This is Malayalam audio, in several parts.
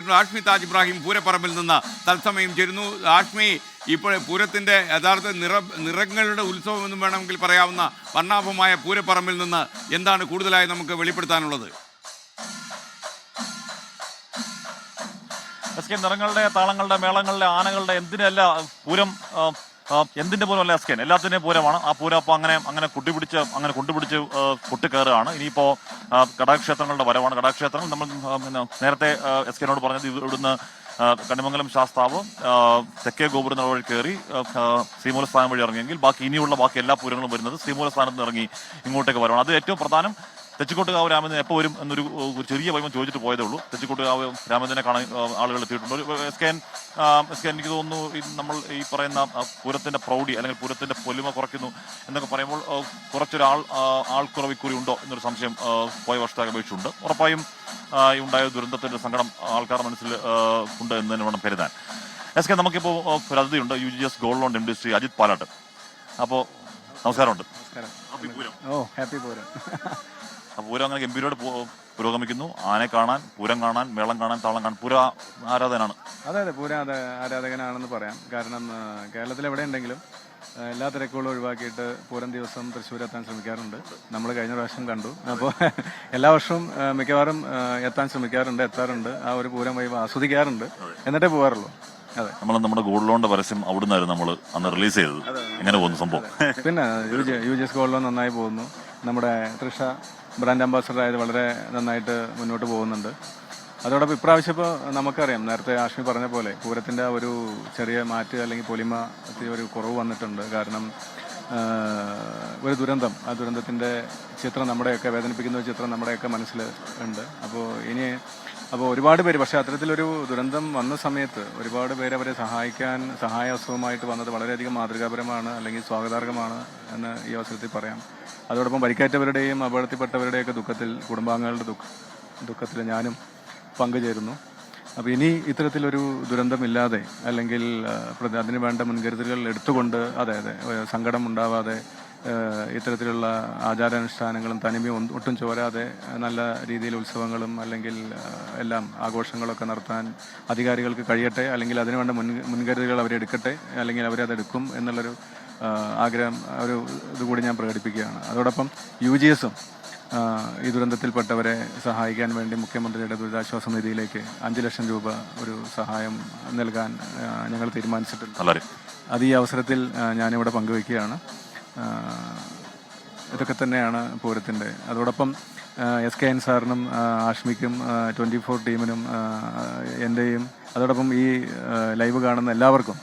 ചേരുന്നു. ആഷ്മി താജ് ഇബ്രാഹിം പൂരപ്പറമ്പിൽ നിന്ന് തത്സമയം ചേരുന്നു. ആഷ്മി, ഇപ്പോൾ പൂരത്തിൻ്റെ യഥാർത്ഥ നിറങ്ങളുടെ ഉത്സവം എന്നും വേണമെങ്കിൽ പറയാവുന്ന വർണ്ണാഭമായ പൂരപ്പറമ്പിൽ നിന്ന് എന്താണ് കൂടുതലായി നമുക്ക് വെളിപ്പെടുത്താനുള്ളത്? നിറങ്ങളുടെ, താളങ്ങളുടെ, മേളങ്ങളുടെ, ആനകളുടെ, എന്തിനല്ല പൂരം, എന്തിൻ്റെ പോലും അല്ല എസ്കേൻ, എല്ലാത്തിൻ്റെയും പൂരമാണ്. ആ പൂരം അപ്പോൾ അങ്ങനെ കൊണ്ടുപിടിച്ച് കൊട്ടിക്കയറുകയാണ്. ഇനിയിപ്പോൾ കടാക്ഷേത്രങ്ങളുടെ വരവാണ്. കടാക്ഷേത്രങ്ങൾ നമ്മൾ നേരത്തെ എസ്കേനോട് പറഞ്ഞത് ഇവിടുന്ന് കണിമംഗലം ശാസ്താവ് തെക്കേ ഗോപുരം വഴി കയറി ശ്രീമൂലസ്ഥാനം വഴി ഇറങ്ങിയെങ്കിൽ ബാക്കി എല്ലാ പൂരങ്ങളും വരുന്നത് ശ്രീമൂലസ്ഥാനത്ത് ഇറങ്ങി ഇങ്ങോട്ടേക്ക് വരവാണ്. അത് ഏറ്റവും പ്രധാനം. തെച്ചിക്കോട്ടുകാവ് രാമചന്ദ്രൻ എപ്പോൾ വരും എന്നൊരു ചെറിയ വൈമം ചോദിച്ചിട്ട് പോയതേ ഉള്ളൂ. തെച്ചിക്കോട്ടുകാവ് രാമചന്ദ്രനെ കാണാൻ ആളുകൾ എത്തിയിട്ടുണ്ട്. എസ്കേൻ എനിക്ക് തോന്നുന്നു നമ്മൾ ഈ പറയുന്ന പൂരത്തിന്റെ പ്രൗഢി അല്ലെങ്കിൽ പൂരത്തിന്റെ പൊലിമ കുറയ്ക്കുന്നു എന്നൊക്കെ പറയുമ്പോൾ ആൾക്കുറവ് ഇക്കുറി ഉണ്ടോ എന്നൊരു സംശയം പോയ വർഷത്തെ അപേക്ഷിച്ചുണ്ട്. ഉറപ്പായും ഈ ഉണ്ടായ ദുരന്തത്തിന്റെ സങ്കടം ആൾക്കാരുടെ മനസ്സിൽ ഉണ്ട് എന്ന് തന്നെ വേണം കരുതാൻ. എസ്കേൻ, നമുക്കിപ്പോൾ ഒരു അതിഥിയുണ്ട്, UGS gold loan industry Ajith Palatt. അപ്പോൾ നമസ്കാരമുണ്ട്. ഹാപ്പി പൂരം. പൂരം അങ്ങനെ ഗംഭീരമായിട്ട് പുരോഗമിക്കുന്നു. ആനയെ കാണാൻ, പൂരം കാണാൻ, മേളം കാണാൻ, താളം കാണാൻ പൂര ആരാധകനാണ്. അതെ, പൂര ആരാധകനാണെന്ന് പറയാം. കാരണം കേരളത്തിൽ എവിടെ ഉണ്ടെങ്കിലും എല്ലാ തിരക്കുകളും ഒഴിവാക്കിയിട്ട് പൂരം ദിവസം തൃശ്ശൂർ എത്താൻ ശ്രമിക്കാറുണ്ട്. നമ്മൾ കഴിഞ്ഞ പ്രാവശ്യം കണ്ടു. അപ്പോൾ എല്ലാ വർഷവും മിക്കവാറും എത്താറുണ്ട്. ആ ഒരു പൂരം വൈബ് ആസ്വദിക്കാറുണ്ട്, എന്നിട്ടേ പോകാറുള്ളൂ. അതെ, നമ്മുടെ ഗോൾഡ് ലോണിന്റെ പരസ്യം അവിടുന്നായിരുന്നു നമ്മൾ അന്ന് റിലീസ് ചെയ്തത്. എങ്ങനെ പോകുന്നു സംഭവം? പിന്നെ UGS ഗോൾഡ് ലോൺ നന്നായി പോകുന്നു. നമ്മുടെ തൃഷ ബ്രാൻഡ് അംബാസഡർ ആയത് വളരെ നന്നായിട്ട് മുന്നോട്ട് പോകുന്നുണ്ട്. അതോടൊപ്പം ഇപ്രാവശ്യം ഇപ്പോൾ നമുക്കറിയാം, നേരത്തെ ആഷ്മി പറഞ്ഞ പോലെ പൂരത്തിൻ്റെ ഒരു ചെറിയ മാറ്റ് അല്ലെങ്കിൽ പൊലിമ ഒരു കുറവ് വന്നിട്ടുണ്ട്. കാരണം ഒരു ദുരന്തം, ആ ദുരന്തത്തിൻ്റെ ചിത്രം നമ്മുടെയൊക്കെ വേദനിപ്പിക്കുന്ന ഒരു ചിത്രം നമ്മുടെയൊക്കെ മനസ്സിൽ ഉണ്ട്. അപ്പോൾ ഒരുപാട് പേര്, പക്ഷേ അത്തരത്തിലൊരു ദുരന്തം വന്ന സമയത്ത് ഒരുപാട് പേര് അവരെ സഹായഹസ്തവുമായിട്ട് വന്നത് വളരെയധികം മാതൃകാപരമാണ്, അല്ലെങ്കിൽ സ്വാഗതാർഹമാണ് എന്ന് ഈ അവസരത്തിൽ പറയാം. അതോടൊപ്പം പരിക്കേറ്റവരുടെയും അപകടത്തിൽപ്പെട്ടവരുടെയൊക്കെ കുടുംബാംഗങ്ങളുടെ ദുഃഖത്തിൽ ഞാനും പങ്കുചേരുന്നു. അപ്പോൾ ഇനി ഇത്തരത്തിലൊരു ദുരന്തമില്ലാതെ, അല്ലെങ്കിൽ അതിന് വേണ്ട മുൻകരുതലുകൾ എടുത്തുകൊണ്ട്, അതെ സങ്കടം ഉണ്ടാവാതെ, ഇത്തരത്തിലുള്ള ആചാരാനുഷ്ഠാനങ്ങളും തനിമയും ഒട്ടും ചോരാതെ നല്ല രീതിയിൽ ഉത്സവങ്ങളും അല്ലെങ്കിൽ എല്ലാം ആഘോഷങ്ങളൊക്കെ നടത്താൻ അധികാരികൾക്ക് കഴിയട്ടെ, അല്ലെങ്കിൽ അതിനുവേണ്ട മുൻകരുതലുകൾ അവരെടുക്കട്ടെ, അല്ലെങ്കിൽ അവരതെടുക്കും എന്നുള്ളൊരു ആഗ്രഹം, ഇതുകൂടി ഞാൻ പ്രകടിപ്പിക്കുകയാണ്. അതോടൊപ്പം UGSഉം ഈ ദുരന്തത്തിൽപ്പെട്ടവരെ സഹായിക്കാൻ വേണ്ടി മുഖ്യമന്ത്രിയുടെ ദുരിതാശ്വാസ നിധിയിലേക്ക് 5 ലക്ഷം രൂപ ഒരു സഹായം നൽകാൻ ഞങ്ങൾ തീരുമാനിച്ചിട്ടുണ്ട്. അത് ഈ അവസരത്തിൽ ഞാനിവിടെ പങ്കുവയ്ക്കുകയാണ്. ഇതൊക്കെ തന്നെയാണ് പൂരത്തിൻ്റെ. അതോടൊപ്പം SKN സാറിനും ആഷ്മിക്കും 24 ടീമിനും എൻ്റെയും, അതോടൊപ്പം ഈ ലൈവ് കാണുന്ന എല്ലാവർക്കും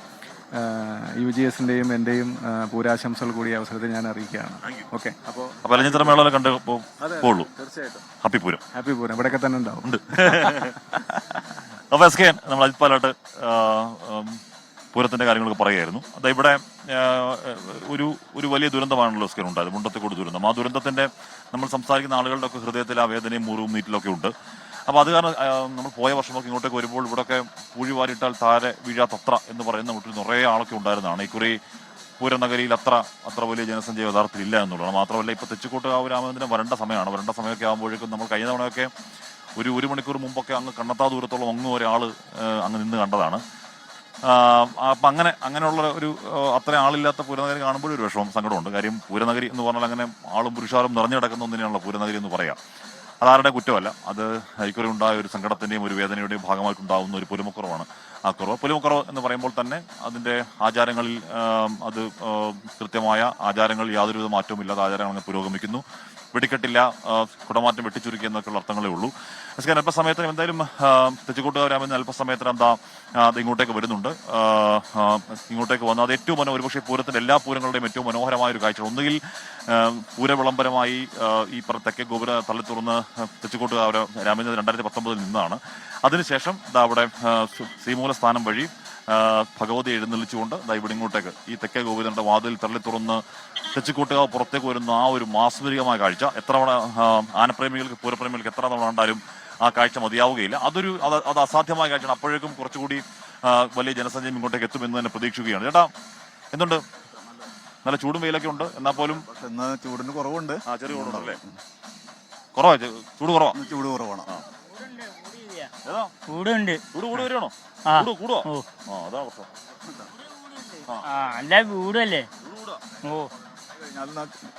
UGSൻ്റെയും എൻ്റെയും പൂരാശംസകൾ കൂടി അവസരത്തിൽ ഞാൻ അറിയിക്കുകയാണ്. ഓക്കെ, അപ്പോൾ തീർച്ചയായിട്ടും ഹാപ്പി പൂരം ഇവിടെയൊക്കെ തന്നെ ഉണ്ടാവും. അപ്പോൾ SKN നമ്മൾ അജിത് പാലാട്ട് പൂരത്തിന്റെ കാര്യങ്ങളൊക്കെ പറയുകയായിരുന്നു. അത് ഇവിടെ ഒരു വലിയ ദുരന്തമാണല്ലോ SKN ഉണ്ടായത്, മുണ്ടത്തിക്കോട് ദുരന്തം. ആ ദുരന്തത്തിന്റെ നമ്മൾ സംസാരിക്കുന്ന ആളുകളുടെ ഒക്കെ ഹൃദയത്തിൽ ആ വേദനയും മുറിവും നീറ്റിലൊക്കെ ഉണ്ട്. അപ്പോൾ അത് കാരണം നമ്മൾ പോയ വർഷമൊക്കെ ഇങ്ങോട്ടേക്ക് വരുമ്പോൾ ഇവിടെയൊക്കെ പൂഴിവാരിട്ടാൽ താരെ വീഴാത്തത്ര എന്ന് പറയുന്ന വീട്ടിൽ നിറയെ ആളൊക്കെ ഉണ്ടായിരുന്നതാണ്. ഇക്കുറി പൂരനഗരിയിൽ അത്ര വലിയ ജനസഞ്ചയം യഥാർത്ഥത്തിൽ ഇല്ല എന്നുള്ളതാണ്. മാത്രമല്ല, ഇപ്പോൾ തെച്ചിക്കോട്ടുകാവ് രാമചന്ദ്രൻ വരേണ്ട സമയമൊക്കെ ആകുമ്പോഴേക്കും നമ്മൾ കഴിഞ്ഞ തവണയൊക്കെ ഒരു മണിക്കൂർ മുമ്പൊക്കെ അങ്ങ് കണ്ണത്താ ദൂരത്തോളം ഒരാൾ അങ്ങ് നിന്ന് കണ്ടതാണ്. അപ്പം അങ്ങനെയുള്ള ഒരു അത്ര ആളില്ലാത്ത പൂരനഗരി കാണുമ്പോഴും ഒരു വിഷമം, സങ്കടമുണ്ട്. കാര്യം പൂരനഗരി എന്ന് പറഞ്ഞാൽ അങ്ങനെ ആളും പുരുഷാരും നിറഞ്ഞു കിടക്കുന്ന ഒന്നിനെയാണല്ലോ പൂരനഗരി എന്ന് പറയാം. അതാരുടെ കുറ്റമല്ല, അത് ഇക്കുറി ഉണ്ടായ ഒരു സങ്കടത്തിൻ്റെയും ഒരു വേദനയുടെയും ഭാഗമായിട്ടുണ്ടാകുന്ന ഒരു പൊലിമക്കുറവാണ്. ആ പൊലിമക്കുറവ് എന്ന് പറയുമ്പോൾ തന്നെ അതിൻ്റെ ആചാരങ്ങളിൽ അത് കൃത്യമായ ആചാരങ്ങൾ യാതൊരുവിധ മാറ്റവും ഇല്ലാതെ ആചാരങ്ങൾ അങ്ങനെ പുരോഗമിക്കുന്നു. വെടിക്കെട്ടില്ല, കുടമാറ്റം വെട്ടിച്ചുരുക്കി എന്നൊക്കെയുള്ള അർത്ഥങ്ങളേ ഉള്ളൂ. SKN അല്പസമയത്തിന് എന്തായാലും തെച്ചിക്കോട്ടുകാവ് രാമചന്ദ്രൻ അല്പസമയത്തിന് ഇങ്ങോട്ടേക്ക് വരുന്നുണ്ട്. ഇങ്ങോട്ടേക്ക് വന്ന് അത് ഏറ്റവും ഒരുപക്ഷെ പൂരത്തിൻ്റെ എല്ലാ പൂരങ്ങളുടെയും ഏറ്റവും മനോഹരമായ ഒരു കാഴ്ച. ഒന്നുകിൽ പൂരവിളംബരമായി ഈ തെക്കേ ഗോപുര തള്ളി തുറന്ന് തെച്ചിക്കോട്ടുകാവ് രാമചന്ദ്രൻ 2019 നിന്നാണ്. അതിനുശേഷം അവിടെ ശ്രീമൂലസ്ഥാനം വഴി ഭഗവതി എഴുന്നള്ളിച്ചുകൊണ്ട് ഇവിടെ ഇങ്ങോട്ടേക്ക് ഈ തെക്കേ ഗോപുരത്തിന്റെ വാതിൽ തള്ളി തുറന്ന് തെച്ചിക്കോട്ടുകാവ് പുറത്തേക്ക് വരുന്ന ആ ഒരു മാസ്മരികമായ കാഴ്ച എത്ര തവണ ആനപ്രേമികൾക്ക്, പൂരപ്രേമികൾക്ക് എത്ര തവണ കണ്ടാലും ആ കാഴ്ച മതിയാവുകയില്ല. അത് അസാധ്യമായ കാഴ്ചയാണ്. അപ്പോഴേക്കും കുറച്ചുകൂടി വലിയ ജനസഞ്ചയം ഇങ്ങോട്ടേക്ക് എത്തുമെന്ന് തന്നെ പ്രതീക്ഷിക്കുകയാണ്. ചേട്ടാ, എന്തുണ്ട്? നല്ല ചൂടും വെയിലൊക്കെ ഉണ്ട്, എന്നാൽ പോലും ചൂടിന് കുറവുണ്ട്. ചെറിയ കുറവുണ്ടല്ലേ? ചൂട് കുറവാണ്. കൂടുണ്ട്. കൂട് വരികയാണോ? കൂടുവോ? അതാണ് പ്രശ്നം. അല്ല വീടല്ലേ. ഓ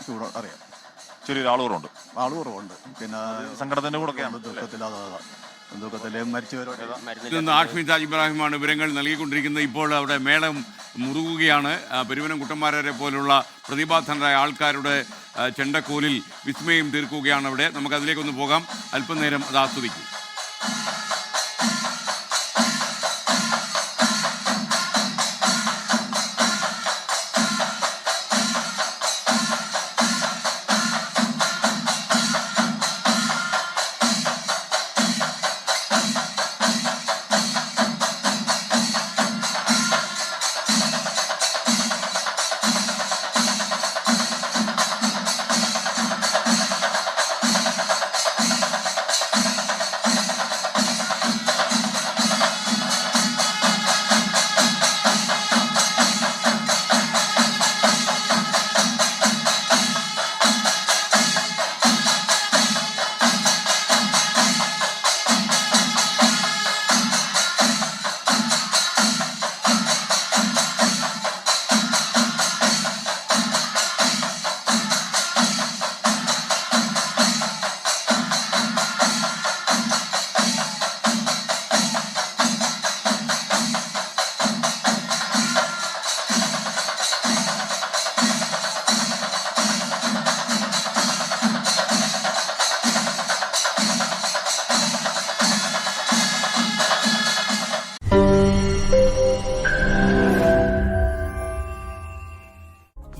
ചൂട് അറിയാം. ചെറിയൊരു ആളുകളുണ്ട്. ആള് കുറവുണ്ട്. പിന്നെ സങ്കടത്തിന്റെ കൂടെയൊക്കെയാണ്. ദുഃഖത്തിലെ മരിച്ചവരോട് ഇന്ന് ആഷ്മി താജ് ഇബ്രാഹിമാണ് വിവരങ്ങൾ നൽകിക്കൊണ്ടിരിക്കുന്നത്. ഇപ്പോൾ അവിടെ മേളം മുറുകുകയാണ്. പെരുവനം കുട്ടന്മാരെ പോലുള്ള പ്രതിഭാധനരായ ആൾക്കാരുടെ ചെണ്ടക്കോലിൽ വിസ്മയം തീർക്കുകയാണ് അവിടെ. നമുക്കതിലേക്കൊന്ന് പോകാം. അല്പനേരം അത് ആസ്വദിക്കും.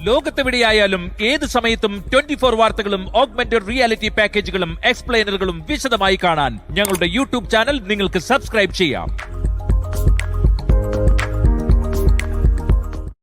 ലോകത്തെവിടെയായാലും ഏത് സമയത്തും 24 വാർത്തകളും ഓഗ്മെന്റഡ് റിയാലിറ്റി പാക്കേജുകളും എക്സ്പ്ലെയിനറുകളും വിശദമായി കാണാൻ ഞങ്ങളുടെ യൂട്യൂബ് ചാനൽ നിങ്ങൾക്ക് സബ്സ്ക്രൈബ് ചെയ്യാം.